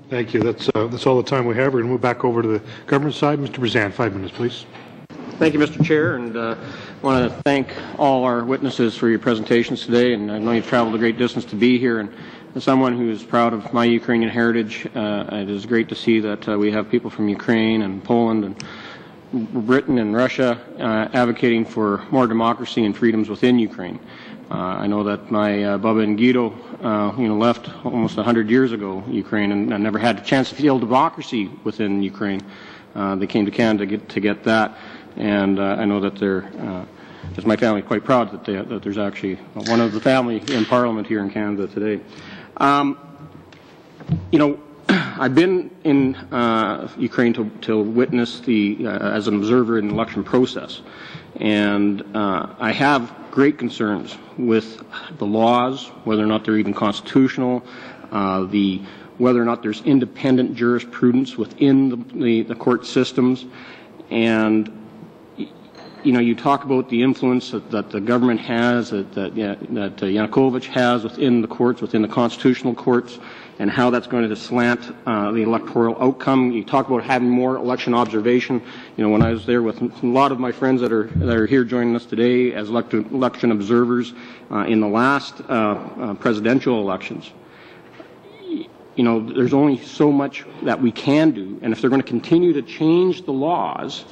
Thank you. That's all the time we have. We're going to move back over to the government side. Mr. Bezan, 5 minutes, please. Thank you, Mr. Chair, and I want to thank all our witnesses for your presentations today. And I know you've traveled a great distance to be here. And as someone who is proud of my Ukrainian heritage, it is great to see that we have people from Ukraine and Poland and Britain and Russia advocating for more democracy and freedoms within Ukraine. I know that my Bubba and Guido, left almost 100 years ago, Ukraine, and never had a chance to feel democracy within Ukraine. They came to Canada to get that, and I know that they're, as my family, quite proud that there's actually one of the family in Parliament here in Canada today. I've been in Ukraine to witness as an observer in the election process, and I have great concerns with the laws, whether or not they're even constitutional, whether or not there's independent jurisprudence within the court systems, and you talk about the influence that the government has, that Yanukovych has within the courts, within the constitutional courts, and how that's going to slant the electoral outcome. You talk about having more election observation. When I was there with a lot of my friends that are here joining us today as election observers in the last presidential elections, there's only so much that we can do, and if they're going to continue to change the laws,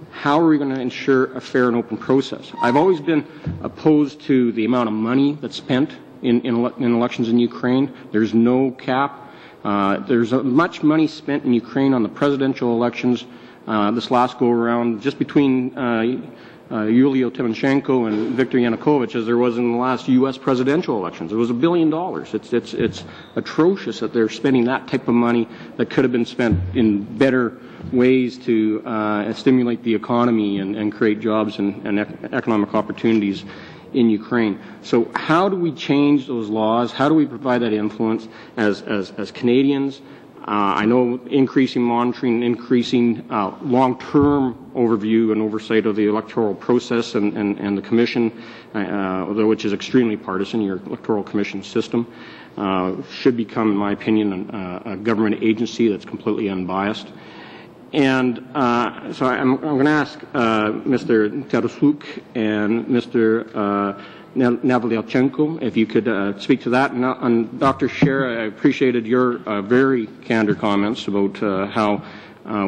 how are we going to ensure a fair and open process? I've always been opposed to the amount of money that's spent in elections in Ukraine. There's no cap. There's much money spent in Ukraine on the presidential elections this last go-around, just between Yulia Tymoshenko and Viktor Yanukovych, as there was in the last U.S. presidential elections. It was $1 billion. It's atrocious that they're spending that type of money that could have been spent in better ways to stimulate the economy and create jobs and economic opportunities in Ukraine. So how do we change those laws? How do we provide that influence as Canadians? I know increasing monitoring, increasing long-term overview and oversight of the electoral process and the Commission, which is extremely partisan, your electoral commission system, should become, in my opinion, a government agency that's completely unbiased. And so I'm going to ask Mr. Tarusyuk and Mr. Navlyachenko if you could speak to that. And Dr. Scher, I appreciated your very candid comments about how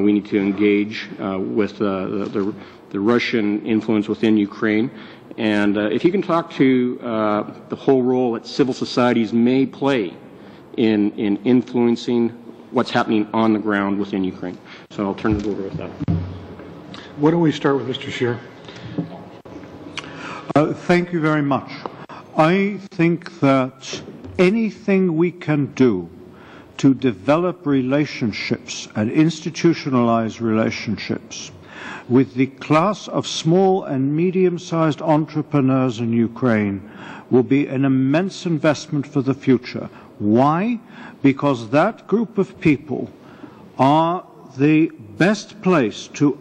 we need to engage with the Russian influence within Ukraine. And if you can talk to the whole role that civil societies may play in influencing what's happening on the ground within Ukraine. So I'll turn it over with that. Why don't we start with Mr. Scher? Thank you very much. I think that anything we can do to develop relationships and institutionalize relationships with the class of small and medium-sized entrepreneurs in Ukraine will be an immense investment for the future. Why? Because that group of people are the best place to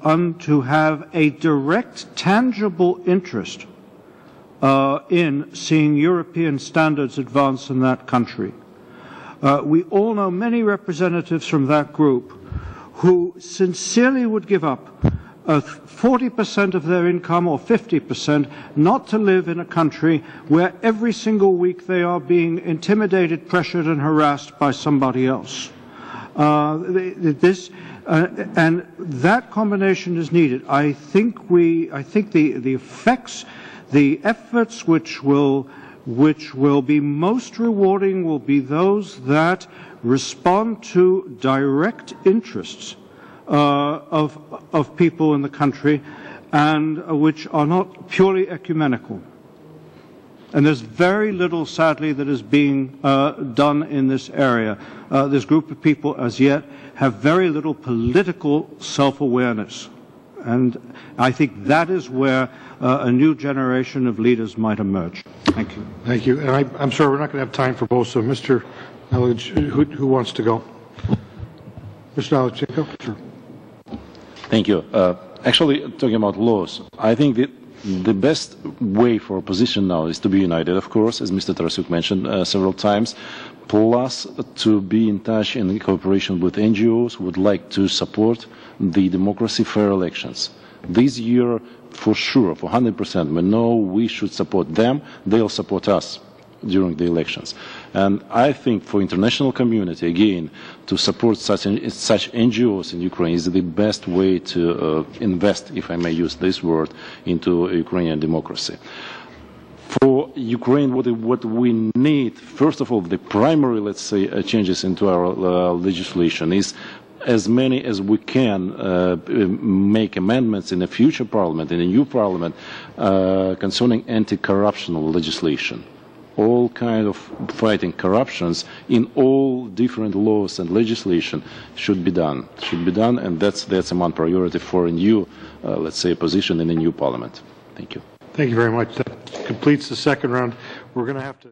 have a direct, tangible interest in seeing European standards advance in that country. We all know many representatives from that group who sincerely would give up 40% of their income or 50% not to live in a country where every single week they are being intimidated, pressured and harassed by somebody else. And that combination is needed. I think the effects, the efforts which will be most rewarding will be those that respond to direct interests of people in the country and which are not purely ecumenical. And there's very little, sadly, that is being done in this area. This group of people, as yet, have very little political self-awareness. And I think that is where a new generation of leaders might emerge. Thank you. Thank you. And I'm sorry, we're not going to have time for both. So, Mr. Nalic, who wants to go? Mr. Nalic, sure. Thank you. Actually, talking about laws, I think the best way for opposition now is to be united, of course, as Mr. Tarusyuk mentioned several times. plus to be in touch and in cooperation with NGOs who would like to support the democracy, fair elections. This year, for sure, for 100%, we know we should support them, they'll support us during the elections. And I think for international community, again, to support such NGOs in Ukraine is the best way to invest, if I may use this word, into Ukrainian democracy. For Ukraine, what we need, first of all, the primary, let's say, changes into our legislation is as many as we can make amendments in a future parliament, in a new parliament, concerning anti-corruption legislation. All kind of fighting corruptions in all different laws and legislation should be done. And that's one priority for a new, let's say, position in a new parliament. Thank you. Thank you very much. That completes the second round. We're going to have to